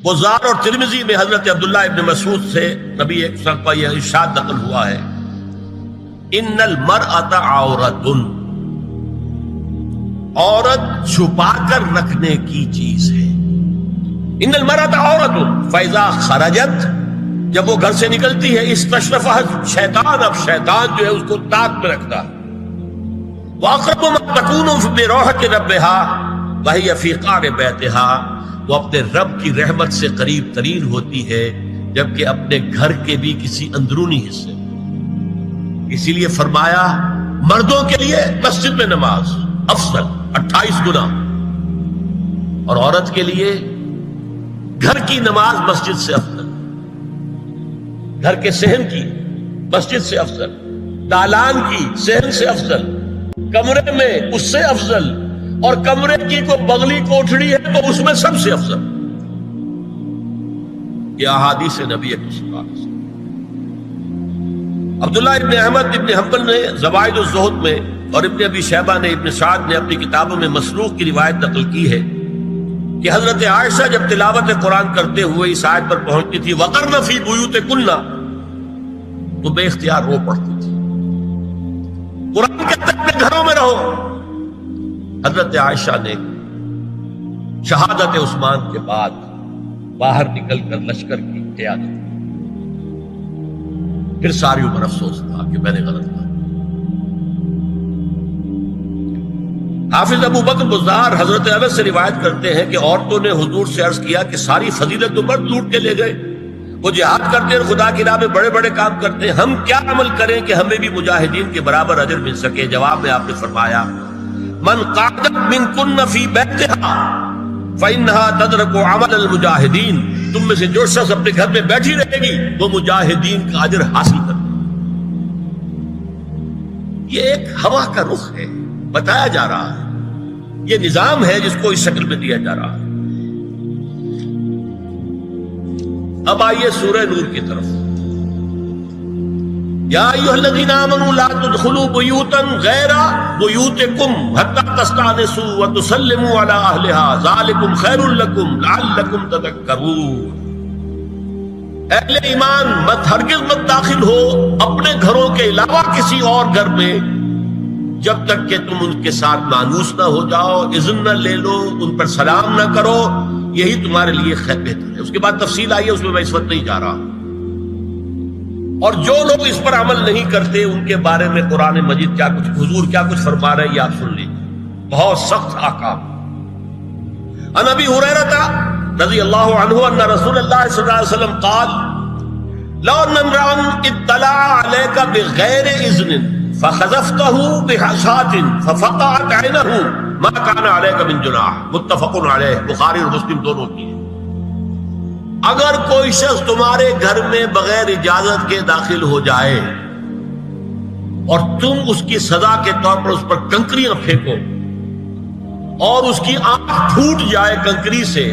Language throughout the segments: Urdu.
بزار اور ترمذی میں حضرت عبداللہ ابن مسعود سے نبی ایک وسلم کا یہ ارشاد نقل ہوا ہے، ان المرأۃ عورۃ، عورت چھپا کر رکھنے کی چیز ہے۔ ان المرأۃ عورۃ فاذا خرجت، جب وہ گھر سے نکلتی ہے، استشرفها شیطان، اب شیطان جو ہے اس کو تاک میں رکھتا ہے۔ واقرب ما تکون بروحۃ ربها وهي فی قعر بیتها، وہ اپنے رب کی رحمت سے قریب ترین ہوتی ہے جبکہ اپنے گھر کے بھی کسی اندرونی حصے۔ اسی لیے فرمایا مردوں کے لیے مسجد میں نماز افضل 28 گنا، اور عورت کے لیے گھر کی نماز مسجد سے افضل، گھر کے صحن کی مسجد سے افضل، دالان کی صحن سے افضل، کمرے میں اس سے افضل، اور کمرے کی کوئی بغلی کوٹھڑی ہے تو اس میں سب سے افضل۔ یہ احادیث نبی صلی اللہ علیہ وسلم۔ عبداللہ ابن احمد ابن حنبل نے زوائد الزہد میں اور ابن ابی شیبہ نے ابن سعد نے اپنی کتابوں میں مسروق کی روایت نقل کی ہے کہ حضرت عائشہ جب تلاوت قرآن کرتے ہوئے اس آیت پر پہنچتی تھی وَقَرْنَ فِي بُيُوتِكُنَّ، تو بے اختیار رو پڑتی تھی۔ قرآن کہتے ہیں اپنے گھروں میں رہو۔ حضرت عائشہ نے شہادت عثمان کے بعد باہر نکل کر لشکر کی قیادت، پھر ساری عمر افسوس تھا کہ میں نے غلط کیا۔ حافظ ابو بکر بزار حضرت انس سے روایت کرتے ہیں کہ عورتوں نے حضور سے عرض کیا کہ ساری فضیلت تو مرد لوٹ کے لے گئے، وہ جہاد کرتے ہیں، خدا کی راہ میں بڑے بڑے کام کرتے ہیں، ہم کیا عمل کریں کہ ہمیں بھی مجاہدین کے برابر اجر مل سکے؟ جواب میں آپ نے فرمایا من قعدت منکن فی بیتہا فإنہا تدرک عمل المجاہدین، تم میں سے جو شخص اپنے گھر میں بیٹھی رہے گی وہ مجاہدین کا اجر حاصل کرے۔ یہ ایک ہوا کا رخ ہے، بتایا جا رہا ہے، یہ نظام ہے جس کو اس شکل میں دیا جا رہا ہے۔ اب آئیے سورہ نور کی طرف۔ یا ایھا الذین آمنوا لا تدخلوا بیوتا غیر بیوتکم حتی تستأنسوا وتسلموا علی اہلہا ذالکم خیر لکم لعلکم تذکرون۔ اہل ایمان مت ہرگز مت داخل ہو اپنے گھروں کے علاوہ کسی اور گھر میں جب تک کہ تم ان کے ساتھ مانوس نہ ہو جاؤ، اذن نہ لے لو، ان پر سلام نہ کرو، یہی تمہارے لیے خیر بہتر ہے۔ اس کے بعد تفصیل آئی ہے، اس میں میں اس وقت نہیں جا رہا۔ اور جو لوگ اس پر عمل نہیں کرتے ان کے بارے میں قرآن مجید کیا کچھ، حضور کیا کچھ فرما رہے ہیں یہ آپ سن لیجیے، بہت سخت احکام۔ عن ابی ہریرہ رضی اللہ عنہ ان رسول اللہ صلی اللہ علیہ وسلم قال لو ان امرأ اطلع علیک بغیر اذن فخذفته بحشاة ففقعت عینہ ما کان علیک من جناح، متفق علیہ، بخاری اور مسلم دونوں کی ہے۔ اگر کوئی شخص تمہارے گھر میں بغیر اجازت کے داخل ہو جائے اور تم اس کی سزا کے طور پر اس پر کنکریاں پھینکو اور اس کی آنکھ پھوٹ جائے کنکری سے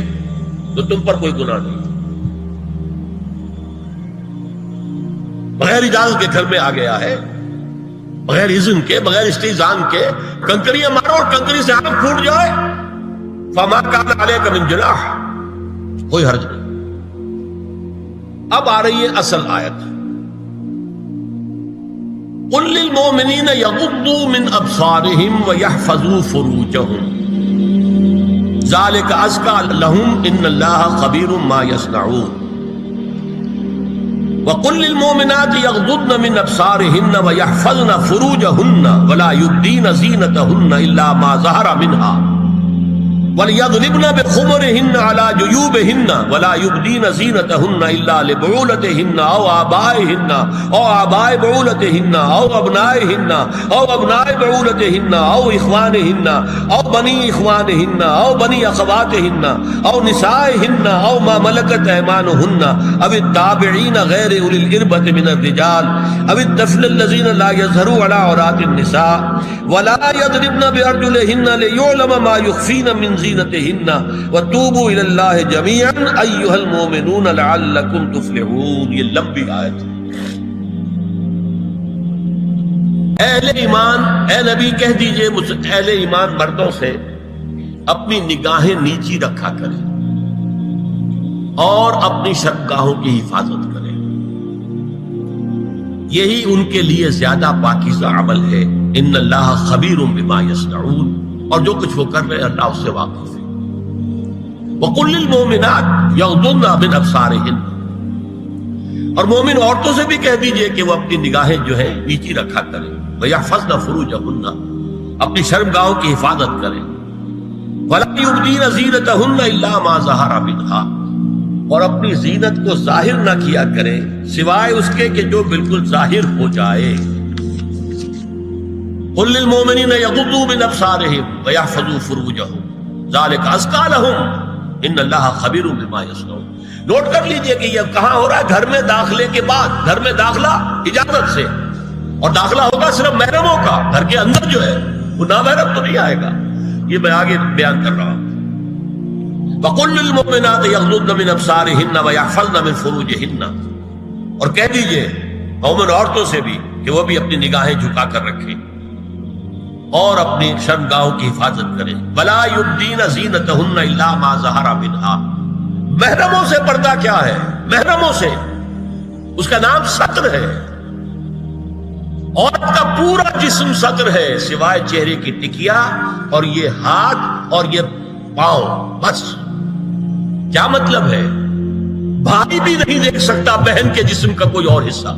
تو تم پر کوئی گناہ نہیں۔ بغیر اجازت کے گھر میں آ گیا ہے، بغیر اذن کے، بغیر استئذان کے کنکریاں مارو اور کنکری سے آنکھ پھوٹ جائے، فما کان علیک من جناح، کوئی حرج نہیں۔ اب آ رہی ہے اصل آیت، قل للمؤمنین یغضوا من ابصارهم ویحفظوا فروجهم ذلک ازکی لهم ان اللہ خبیر ما یصنعون وقل للمؤمنات یغضضن من ابصارهن ویحفظن فروجهن ولا یبدین زینتهن الا ما ظہر منها وَلْيَضْرِبْنَ بِخُمُرِهِنَّ عَلَى جُيُوبِهِنَّ وَلَا يُبْدِينَ زِينَتَهُنَّ إِلَّا لِبُعُولَتِهِنَّ أَوْ آبَائِهِنَّ أَوْ آبَاءِ بُعُولَتِهِنَّ أَوْ أَبْنَائِهِنَّ أَوْ أَبْنَاءِ بُعُولَتِهِنَّ أَوْ إِخْوَانِهِنَّ أَوْ بَنِي إِخْوَانِهِنَّ أَوْ بَنِي أَخَوَاتِهِنَّ أَوْ نِسَائِهِنَّ أَوْ مَا مَلَكَتْ أَيْمَانُهُنَّ أَوِ التَّابِعِينَ غَيْرِ أُولِي الْإِرْبَةِ مِنَ الرِّجَالِ أَوِ الطَّفْلِ الَّذِينَ لَا يَظْهَرُوا عَلَى عَوْرَاتِ النِّسَاءِ وَلَا يَضْرِبْنَ بِأَرْجُلِهِنَّ لِيُعْلَمَ مَا يُخْفِينَ مِنْ زِينَتِهِنَّ وَتُوبُوا إِلَى اللَّهِ جَمِيعًا أَيُّهَا الْمُؤْمِنُونَ لَعَلَّكُمْ تُفْلِحُونَ۔ یہ لمبی آیت ہے۔ اہل ایمان، اے نبی کہہ دیجئے اہل ایمان مردوں سے اپنی نگاہیں نیچی رکھا کریں، اور اپنی شرمگاہوں کی حفاظت کریں، یہی ان کے لیے زیادہ پاکیزہ عمل ہے۔ ان اللہ خبیر بما یصنعون، اور جو کچھ وہ کر رہے ہیں اللہ اس سے واقف ہے۔ وَقُلْ لِلْمُؤْمِنَاتِ يَغْضُضْنَ مِنْ أَبْصَارِهِنَّ، اور مومن عورتوں سے بھی کہہ دیجئے کہ وہ اپنی نگاہیں جو ہے نیچی رکھا کریں، وَيَحْفَظْنَ فُرُوجَهُنَّ، اپنی شرمگاہوں کی حفاظت کریں، وَلَا يُبْدِينَ زِينَتَهُنَّ إِلَّا مَا ظَهَرَ مِنْهَا، اور اپنی زینت کو ظاہر نہ کیا کریں سوائے اس کے کہ جو بالکل ظاہر ہو جائے۔ قُلْ لِلْمُؤْمِنِينَ يَغُضُّوا مِنْ أَبْصَارِهِمْ وَيَحْفَظُوا فُرُوجَهُمْ ذَلِكَ أَزْكَىٰ لَهُمْ إِنَّ اللَّهَ خَبِيرٌ بِمَا يَصْنَعُونَ۔ نوٹ کر لیجئے کہ یہ کہاں ہو رہا ہے؟ گھر میں داخلے کے بعد، گھر میں داخلہ اجازت سے، اور داخلہ ہوگا صرف محرموں کا، گھر کے اندر جو ہے وہ نامحرم تو نہیں آئے گا، یہ میں آگے بیان کر رہا ہوں۔ وَقُلْ لِلْمُؤْمِنَاتِ يَغْضُضْنَ مِنْ أَبْصَارِهِنَّ وَيَحْفَظْنَ مِنْ فُرُوجِهِنَّ، اور کہہ دیجئے مومن عورتوں سے بھی کہ وہ بھی اپنی نگاہیں جھکا کر رکھیں اور اپنی شرمگاہوں کی حفاظت کریں۔ وَلَا يُبْدِينَ زِينَتَهُنَّ إِلَّا مَا ظَهَرَ مِنْهَا، محرموں سے پردہ کیا ہے؟ محرموں سے، اس کا نام ستر ہے۔ عورت کا پورا جسم ستر ہے سوائے چہرے کی ٹکیا اور یہ ہاتھ اور یہ پاؤں، بس۔ کیا مطلب ہے؟ بھائی بھی نہیں دیکھ سکتا بہن کے جسم کا کوئی اور حصہ،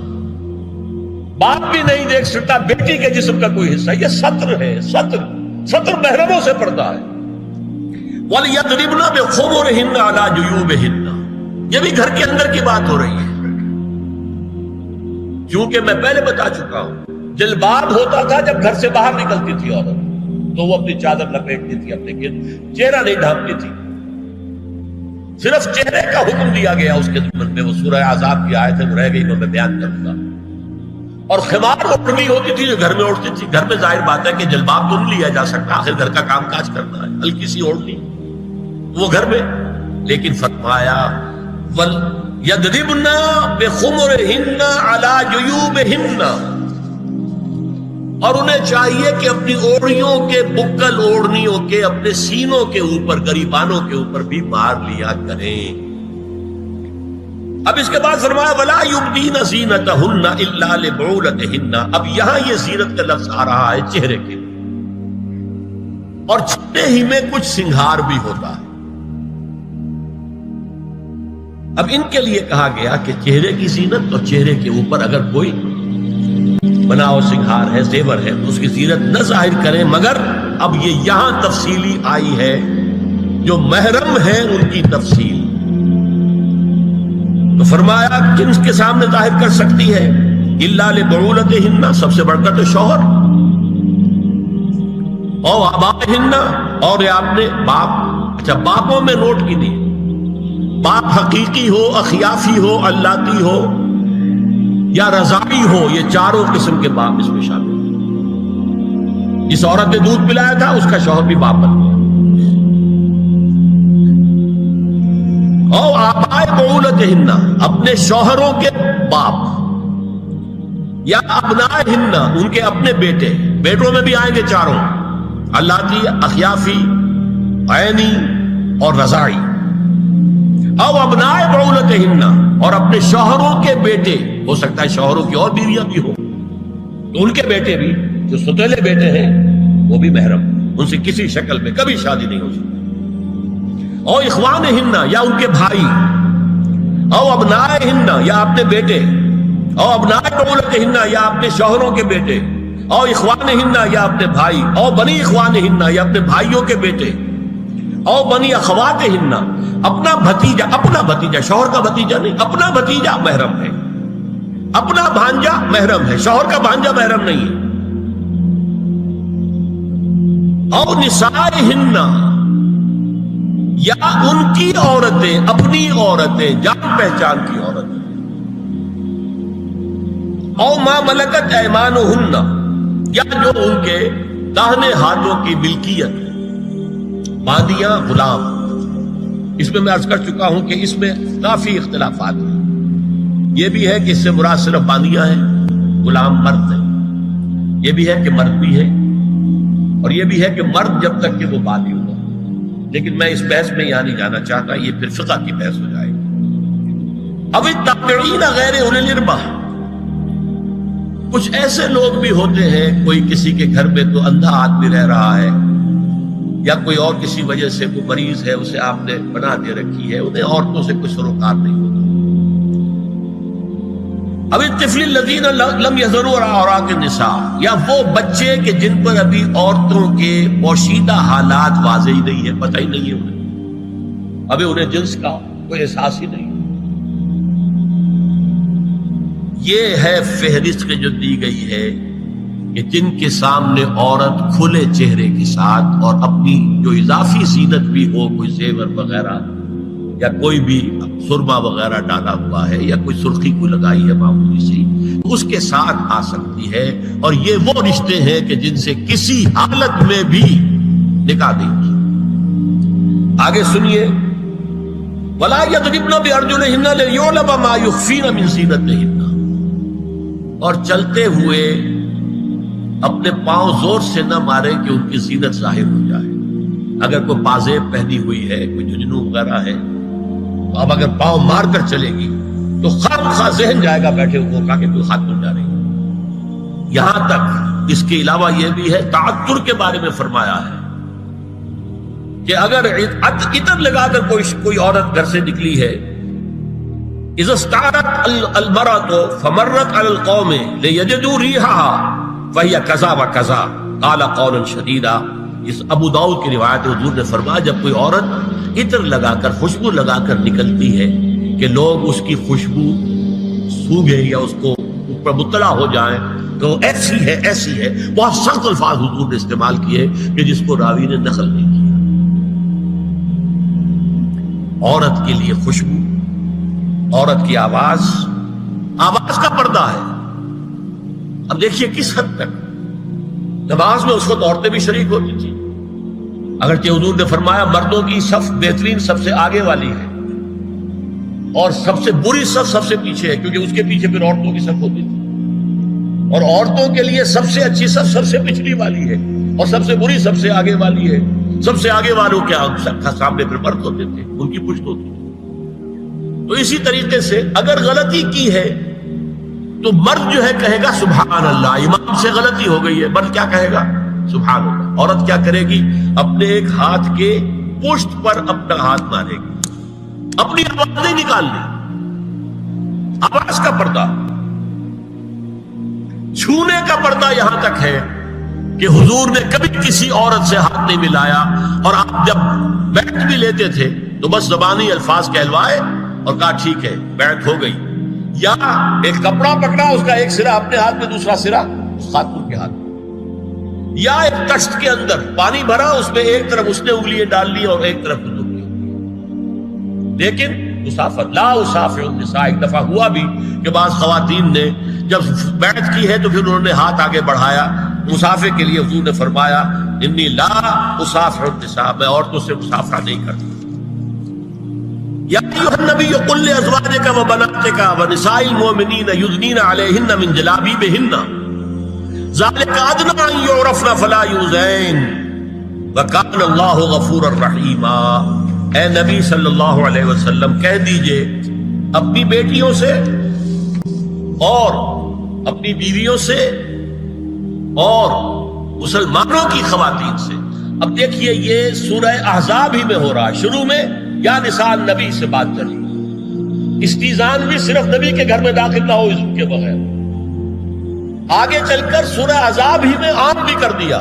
باپ بھی نہیں دیکھ سکتا بیٹی کے جسم کا کوئی حصہ، یہ ستر ہے، ستر محرموں سے پردہ ہے۔ وَلْيَضْرِبْنَ بِخُمُرِهِنَّ عَلَىٰ جُيُوبِهِنَّ، یہ بھی گھر کے اندر کی بات ہو رہی ہے، کیونکہ میں پہلے بتا چکا ہوں جلباب ہوتا تھا جب گھر سے باہر نکلتی تھی عورت، تو وہ اپنی چادر لپیٹتی تھی، اپنے چہرہ نہیں ڈھانپتی تھی، صرف چہرے کا حکم دیا گیا اس کے ضمن میں۔ وہ سورہ عذاب کی آیت ہے، وہ رہ گئی، میں بیان کروں گا۔ اور خمار اوڑھنی ہوتی تھی جو گھر میں اوڑھتی تھی، گھر میں ظاہر بات ہے کہ جلباب تو نہیں لیا جا سکتا، آخر گھر کا کام کاج کرنا ہے، ہلکی سی اوڑھنی وہ گھر میں، لیکن فرمایا وَلْيَضْرِبْنَ بِخُمُرِهِنَّ عَلَىٰ جُيُوبِهِنَّ، اور انہیں چاہیے کہ اپنی اوڑھیوں کے، بکل اوڑھنیوں کے اپنے سینوں کے اوپر، گریبانوں کے اوپر بھی مار لیا کریں۔ اب اس کے بعد فرمایا وَلَا يُبْدِينَ زِينَتَهُنَّ إِلَّا لِبُعُولَتِهِنَّ، اب یہاں یہ زینت کا لفظ آ رہا ہے چہرے کے، اور چہرے ہی میں کچھ سنگھار بھی ہوتا ہے۔ اب ان کے لیے کہا گیا کہ چہرے کی زینت، اور چہرے کے اوپر اگر کوئی بناؤ سنگھار ہے، زیور ہے، تو اس کی زینت نہ ظاہر کریں، مگر اب یہ یہاں تفصیلی آئی ہے، جو محرم ہے ان کی تفصیل۔ تو فرمایا کن کے سامنے ظاہر کر سکتی ہے؟ الا لبعولتہن، سب سے بڑھ کر تو شوہر، او آبائہن، اور یہ آپ نے باپ، اچھا باپوں میں نوٹ کی دی، باپ حقیقی ہو، اخیافی ہو، اللاتی ہو یا رضاعی ہو، یہ چاروں قسم کے باپ اس میں شامل ہیں۔ جس عورت نے دودھ پلایا تھا اس کا شوہر بھی باپ بن گیا۔ او آبائے بعولتہن، اپنے شوہروں کے باپ، یا ابنائہن، ان کے اپنے بیٹے، بیٹوں میں بھی آئیں گے چاروں، اللاتی، اخیافی، عینی اور رضاعی۔ او ابنائے بعولتہن، اور اپنے شوہروں کے بیٹے، ہو سکتا ہے شوہروں کی اور بیویاں بھی ہوں، تو ان کے بیٹے بھی، جو ستیلے بیٹے ہیں وہ بھی محرم، ان سے کسی شکل میں کبھی شادی نہیں ہو سکتی۔ او اخوانہن، یا ان کے بھائی، او ابنائہن، یا اپنے بیٹے، او ابنائے بعولتہن، یا اپنے شوہروں کے بیٹے، او اخوانہن، یا اپنے بھائی، او بنی اخوانہن، یا اپنے بھائیوں کے بیٹے، او بنی اخواتہن، اپنا بھتیجا، شوہر کا بھتیجا نہیں، اپنا بھتیجا محرم ہے، اپنا بھانجا محرم ہے، شوہر کا بھانجا محرم نہیں ہے۔ او نسائہن، یا ان کی عورتیں، اپنی عورتیں، جان پہچان کی عورتیں۔ او ما ملکت ایمانہن، یا جو ان کے داہنے ہاتھوں کی ملکیت، باندیاں، غلام۔ اس میں عرض کر چکا ہوں کہ اس میں کافی اختلافات ہیں۔ یہ بھی ہے کہ اس سے مراد صرف باندیاں ہیں، غلام مرد ہیں، یہ بھی ہے کہ مرد بھی ہے، اور یہ بھی ہے کہ مرد جب تک کہ وہ باندی ہوگا، لیکن میں اس بحث میں یہاں نہیں جانا چاہتا، یہ پھر فقہ کی بحث ہو جائے گی۔ اب التابعین غیر اولی الارباح، کچھ ایسے لوگ بھی ہوتے ہیں، کوئی کسی کے گھر میں تو اندھا آدمی رہ رہا ہے، یا کوئی اور کسی وجہ سے کوئی مریض ہے، اسے آپ نے پناہ دے رکھی ہے، انہیں عورتوں سے کوئی سروکار نہیں ہوتا۔ اب الطفل الذین لم یظہروا علی عورات النساء، یا وہ بچے کہ جن پر ابھی عورتوں کے پوشیدہ حالات واضح ہی نہیں ہے، پتہ ہی نہیں ہے انہیں، ابھی انہیں جنس کا کوئی احساس ہی نہیں۔ یہ ہے فہرست جو دی گئی ہے کہ جن کے سامنے عورت کھلے چہرے کے ساتھ اور اپنی جو اضافی زینت بھی ہو، کوئی زیور وغیرہ یا کوئی بھی سرما وغیرہ ڈالا ہوا ہے یا کوئی سرخی کو لگائی ہے معمولی سی، اس کے ساتھ آ سکتی ہے، اور یہ وہ رشتے ہیں کہ جن سے کسی حالت میں بھی نکاح نہیں ہوتی۔ آگے سنیے، وَلَا يَضْرِبْنَ بِأَرْجُلِهِنَّ لِيُعْلَمَ مَا يُخْفِينَ مِنْ زِينَتِهِنَّ، اور چلتے ہوئے اپنے پاؤں زور سے نہ مارے کہ ان کی زینت ظاہر ہو جائے۔ اگر کوئی پازیب پہنی ہوئی ہے، کوئی جھنجھنو وغیرہ ہے، تو اب اگر پاؤں مار کر چلے گی تو خواہ ذہن جائے گا بیٹھے ہوئے کا کہ کوئی خاتون جا رہی ہے۔ یہاں تک اس کے علاوہ یہ بھی ہے، تعطر کے بارے میں فرمایا ہے کہ اگر عطر لگا کر کوئی عورت گھر سے نکلی ہے، اذا استعارت المرأة فمرت على القوم ليجدوا ريحها فهي كذا وكذا قال قولا شديدا۔ اس ابو داؤد کی روایت حضور نے فرمایا جب کوئی عورت عطر لگا کر، خوشبو لگا کر نکلتی ہے کہ لوگ اس کی خوشبو سونگیں یا اس کو اوپر مطلع ہو جائیں تو ایسی ہے ایسی ہے، بہت سخت الفاظ حضور نے استعمال کیے کہ جس کو راوی نے نقل نہیں کیا۔ عورت کے لیے خوشبو، عورت کی آواز کا پردہ ہے۔ اب دیکھیے کس حد تک نماز میں اس وقت عورتیں بھی شریک ہوتی تھی، اگرچہ حضور نے فرمایا مردوں کی صف بہترین سب سے آگے والی ہے اور سب سے بری صف سب سے پیچھے ہے، کیونکہ اس کے پیچھے پھر عورتوں کی صف ہوتی تھی، اور عورتوں کے لیے سب سے اچھی صف سب سے پچھلی والی ہے اور سب سے بری سب سے آگے والی ہے۔ سب سے آگے والوں کے سامنے پھر مرد ہوتے تھے، ان کی پشت ہوتی تھی۔ تو اسی طریقے سے اگر غلطی کی ہے تو مرد جو ہے کہے گا سبحان اللہ، امام سے غلطی ہو گئی ہے، مرد کیا کہے گا؟ سبحان اللہ۔ عورت کیا کرے گی؟ اپنے ایک ہاتھ کے پشت پر اپنا ہاتھ مارے گی، اپنی آواز نہیں نکالنی، آواز کا پردہ، چھونے کا پردہ یہاں تک ہے کہ حضور نے کبھی کسی عورت سے ہاتھ نہیں ملایا، اور آپ جب بیعت بھی لیتے تھے تو بس زبانی الفاظ کہلوائے اور کہا ٹھیک ہے بیعت ہو گئی، یا ایک کپڑا پکڑا، اس کا ایک سرا اپنے ہاتھ میں دوسرا سرا خاتون کے ہاتھ میں، یا ایک تشت کے اندر پانی بھرا، اس میں ایک طرف اس نے انگلیاں ڈال لی اور ایک طرف انگلیاں، لیکن مسافر لا اسافر النساء۔ ایک دفعہ ہوا بھی کہ بعض خواتین نے جب بیعت کی ہے تو پھر انہوں نے ہاتھ آگے بڑھایا مسافر کے لیے، حضور نے فرمایا انی لا اسافر النساء، میں عورتوں سے مسافرہ نہیں کرتا۔ یا ایھا النبی قل لازواجک وبناتک ونساء المؤمنین یدنین علیہن من جلابیبہن ذلک ادنی ان یعرفن فلا یؤذین وکان اللہ غفورا رحیما۔ اے نبی صلی اللہ علیہ وسلم کہہ دیجئے اپنی بیٹیوں سے اور اپنی بیویوں سے اور مسلمانوں کی خواتین سے۔ اب دیکھیے یہ سورہ احزاب ہی میں ہو رہا ہے، شروع میں یا نساء نبی سے بات چلی، استیزان بھی صرف نبی کے گھر میں داخل نہ ہو اذن کے بغیر، آگے چل کر سورہ احزاب ہی میں عام بھی کر دیا،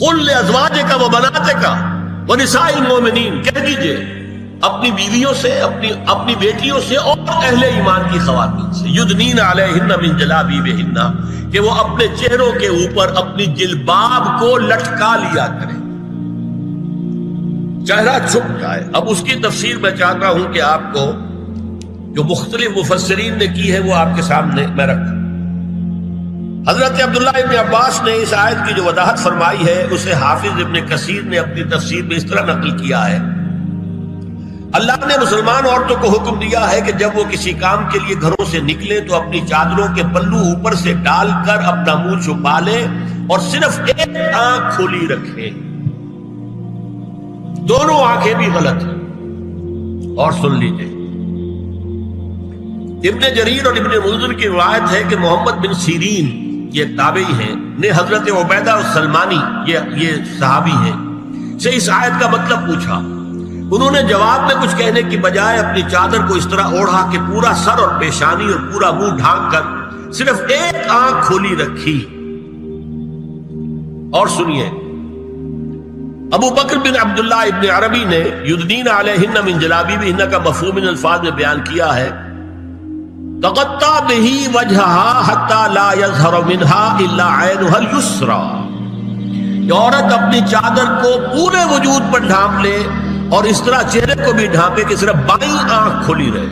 قل لازواجک وبناتک ونساء المؤمنین، کہہ دیجئے اپنی بیویوں سے، اپنی بیٹیوں سے اور اہل ایمان کی خواتین سے، یدنین علیہن من جلابیبہن، کہ وہ اپنے چہروں کے اوپر اپنی جلباب کو لٹکا لیا کریں، چہرہ چھپ جائے۔ اب اس کی تفسیر میں چاہتا ہوں کہ آپ کو جو مختلف مفسرین نے کی ہے وہ آپ کے سامنے میں رکھوں۔ حضرت عبداللہ ابن عباس نے اس آیت کی جو وضاحت فرمائی ہے اسے حافظ ابن کثیر نے اپنی تفسیر میں اس طرح نقل کیا ہے، اللہ نے مسلمان عورتوں کو حکم دیا ہے کہ جب وہ کسی کام کے لیے گھروں سے نکلے تو اپنی چادروں کے پلو اوپر سے ڈال کر اپنا منہ چھپا لیں اور صرف ایک آنکھ کھلی رکھیں۔ دونوں آنکھیں بھی غلط ہیں۔ اور سن لیجئے، ابن جریر اور ابن منذر کی روایت ہے کہ محمد بن سیرین، یہ ایک تابعی ہیں، نے حضرت عبیدہ السلمانی، یہ صحابی ہیں، سے اس آیت کا مطلب پوچھا۔ انہوں نے جواب میں کچھ کہنے کی بجائے اپنی چادر کو اس طرح اوڑھا کہ پورا سر اور پیشانی اور پورا منہ ڈھانک کر صرف ایک آنکھ کھولی رکھی۔ اور سنیے، ابو بکر بن عبداللہ ابن عربی نے یدنین علیہن من جلابیبہن کا مفہوم من الفاظ میں بیان کیا ہے، تغطى به وجهها حتى لا يظهر منها الا عينها اليسرى، کہ عورت اپنی چادر کو پورے وجود پر ڈھانپ لے اور اس طرح چہرے کو بھی ڈھانپے کہ صرف بائیں آنکھ کھلی رہے۔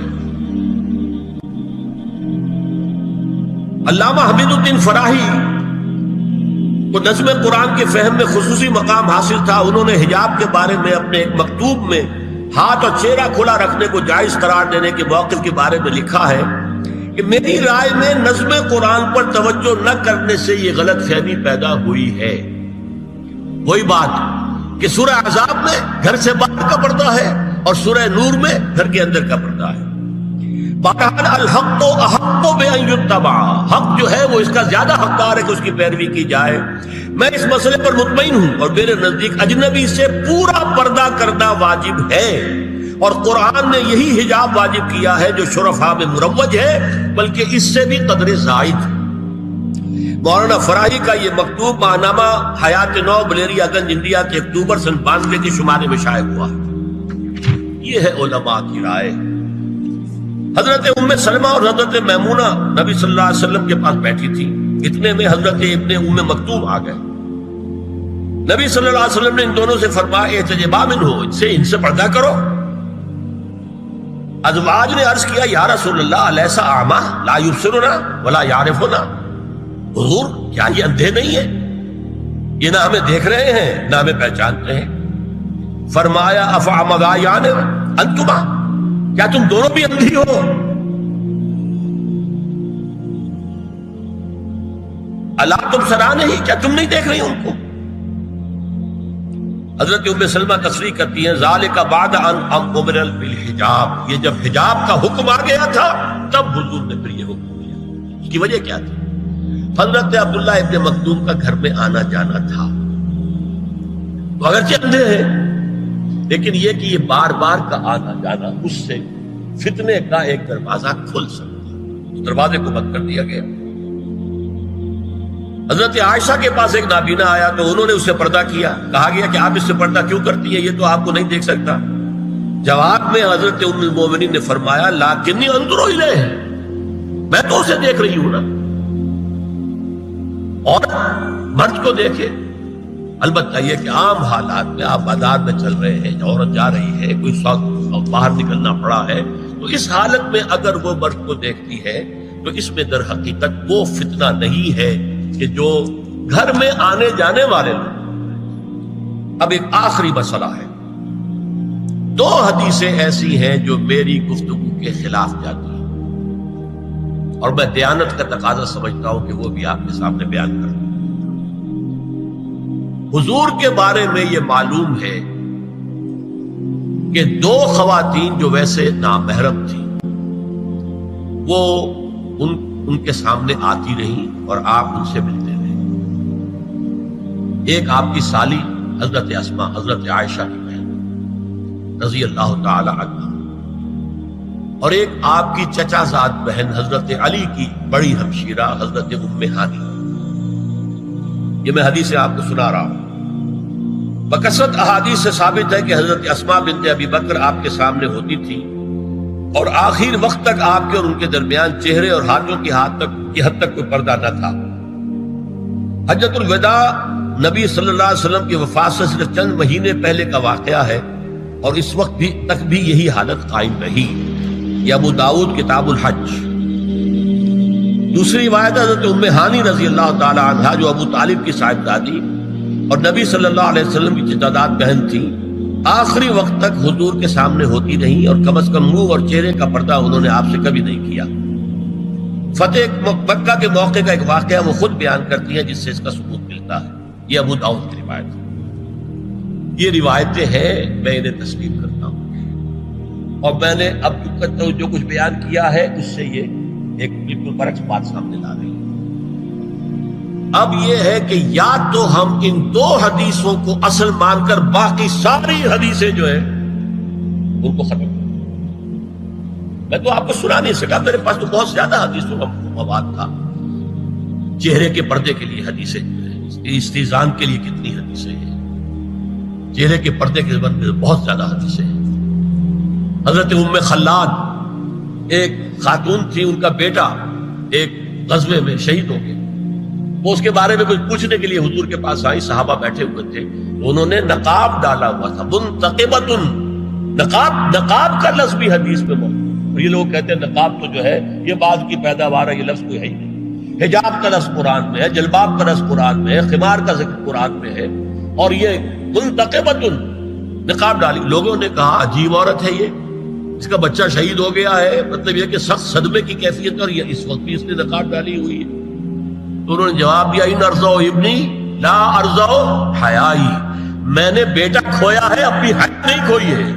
علامہ حمید الدین فراہی کو نظم قرآن کے فہم میں خصوصی مقام حاصل تھا۔ انہوں نے حجاب کے بارے میں اپنے ایک مکتوب میں ہاتھ اور چہرہ کھلا رکھنے کو جائز قرار دینے کے موقف کے بارے میں لکھا ہے کہ میری رائے میں نظم قرآن پر توجہ نہ کرنے سے یہ غلط فہمی پیدا ہوئی ہے۔ وہی بات کہ سورہ احزاب میں گھر سے باہر کا پردہ ہے اور سورہ نور میں گھر کے اندر کا پردہ ہے۔ بہرحال الحق تو احق بان یتبع، حق جو ہے وہ اس کا زیادہ حقدار ہے کہ اس کی پیروی کی جائے۔ میں اس مسئلے پر مطمئن ہوں اور میرے نزدیک اجنبی سے پورا پردہ کرنا واجب ہے، اور قرآن نے یہی حجاب واجب کیا ہے جو شرفاء میں مروج ہے، بلکہ اس سے بھی قدر زائد۔ مولانا فراہی کا یہ مکتوب ماہنامہ حیات نو بلیریا گنج انڈیا کے اکتوبر سن 92 کے شمارے میں شائع ہوا ہے۔ یہ ہے علماء کی رائے۔ حضرت ام سلمہ اور حضرت میمونہ نبی صلی اللہ علیہ وسلم کے پاس بیٹھی تھی، اتنے میں حضرت ابن ام مکتوم آ گئے۔ نبی صلی اللہ علیہ وسلم نے ان دونوں سے فرمایا احتجبا منہ، ان سے پردہ کرو۔ ازواج نے عرض کیا یا رسول اللہ الیس اعمی لا یبصرنا ولا یعرفنا، حضور کیا یہ اندھے نہیں ہیں؟ یہ نہ ہمیں دیکھ رہے ہیں نہ ہمیں پہچانتے ہیں۔ فرمایا افعمغایان انتما، کیا تم دونوں بھی اندھی ہو؟ الا تبصران ہی، کیا تم نہیں دیکھ رہی ان کو؟ حضرت ام سلمہ تصریح کرتی ہیں ذالک بعد ان امر بالحجاب، یہ جب حجاب کا حکم آ گیا تھا تب حضور نے پھر یہ حکم دیا۔ اس کی وجہ کیا تھی؟ حضرت عبداللہ ابن مکتوم کا گھر میں آنا جانا تھا، تو اگرچہ اندھے ہیں لیکن یہ کہ یہ بار بار کا آنا جانا اس سے فتنے کا ایک دروازہ کھل سکتا، اس دروازے کو بند کر دیا گیا۔ حضرت عائشہ کے پاس ایک نابینا آیا تو انہوں نے اسے پردہ کیا، کہا گیا کہ آپ اس سے پردہ کیوں کرتی ہیں، یہ تو آپ کو نہیں دیکھ سکتا۔ جواب میں حضرت ام المومنین نے فرمایا لیکنی انظر الیہ، میں تو اسے دیکھ رہی ہوں نا، اور مرد کو دیکھے۔ البتہ یہ کہ عام حالات میں آپ بازار میں چل رہے ہیں، عورت جا رہی ہے، کوئی سوق باہر نکلنا پڑا ہے، تو اس حالت میں اگر وہ مرد کو دیکھتی ہے تو اس میں در حقیقت وہ فتنہ نہیں ہے کہ جو گھر میں آنے جانے والے لوگ۔ اب ایک آخری مسئلہ ہے، دو حدیثیں ایسی ہیں جو میری گفتگو کے خلاف جاتی ہیں اور میں دیانت کا تقاضا سمجھتا ہوں کہ وہ بھی آپ کے سامنے بیان کروں۔ حضور کے بارے میں یہ معلوم ہے کہ دو خواتین جو ویسے نامحرم تھیں وہ ان کے سامنے آتی رہیں اور آپ ان سے ملتے رہے۔ ایک آپ کی سالی حضرت اسماء، حضرت عائشہ کی بہن رضی اللہ تعالی عنہ، اور ایک آپ کی چچا زاد بہن حضرت علی کی بڑی ہمشیرہ حضرت ام ہانی۔ یہ میں حدیث آپ کو سنا رہا ہوں۔ بکثرت احادیث سے ثابت ہے کہ حضرت اسماء بنت ابی بکر آپ کے سامنے ہوتی تھی اور آخر وقت تک آپ کے اور ان کے درمیان چہرے اور ہاتھوں کی حد تک کوئی پردہ نہ تھا۔ حجۃ الوداع نبی صلی اللہ علیہ وسلم کی وفات سے صرف چند مہینے پہلے کا واقعہ ہے اور اس وقت تک بھی یہی حالت قائم رہی۔ یہ ابو داؤد کتاب الحج۔ دوسری روایت حضرت ام ہانی رضی اللہ تعالی عنہا جو ابو طالب کی صاحبزادی اور نبی صلی اللہ علیہ وسلم کی چچا بہن تھی، آخری وقت تک حضور کے سامنے ہوتی رہیں اور کم از کم منہ اور چہرے کا پردہ انہوں نے آپ سے کبھی نہیں کیا۔ فتح مکہ کے موقع کا ایک واقعہ وہ خود بیان کرتی ہیں جس سے اس کا ثبوت ملتا ہے۔ یہ ابو داؤد کی روایت ہے۔ یہ روایتیں ہیں، میں انہیں تسلیم کرتا ہوں، اور میں نے اب جو کچھ بیان کیا ہے اس سے یہ ایک بالکل برعکس بات سامنے لا رہی ہے۔ اب یہ ہے کہ یا تو ہم ان دو حدیثوں کو اصل مان کر باقی ساری حدیثیں جو ہیں ان کو ختم کریں۔ میں تو آپ کو سنا نہیں سکا، میرے پاس تو بہت زیادہ حدیثوں کا مواد تھا۔ چہرے کے پردے کے لیے حدیثیں، استیزان کے لیے کتنی حدیثیں ہیں، چہرے کے پردے کے بارے میں بہت زیادہ حدیثیں ہیں۔ حضرت ام خلاد ایک خاتون تھی، ان کا بیٹا ایک غزوے میں شہید ہو گیا، وہ اس کے بارے میں کچھ پوچھنے کے لیے حضور کے پاس آئی، صحابہ بیٹھے ہوئے تھے، انہوں نے نقاب ڈالا ہوا تھا، منتقبۃ، نقاب کا لفظ بھی حدیث میں موجود ہے۔ اور یہ لوگ کہتے ہیں نقاب تو جو ہے یہ بعد کی پیداوار ہے، یہ لفظ کوئی ہے ہی نہیں۔ حجاب کا لفظ قرآن میں ہے، جلباب کا لفظ قرآن میں ہے، خمار کا ذکر قرآن میں ہے، اور یہ منتقبۃ نقاب ڈالی۔ لوگوں نے کہا عجیب عورت ہے یہ، اس کا بچہ شہید ہو گیا ہے، مطلب یہ کہ سخت صدمے کی کیفیت، اور یہ اس وقت بھی اس نے نقاب ڈالی ہوئی ہے۔ تو انہوں نے جواب دیا ان ارزو ابنی لا ارزو حیائی، میں نے بیٹا کھویا ہے، اپنی حیا نہیں کھوئی ہے۔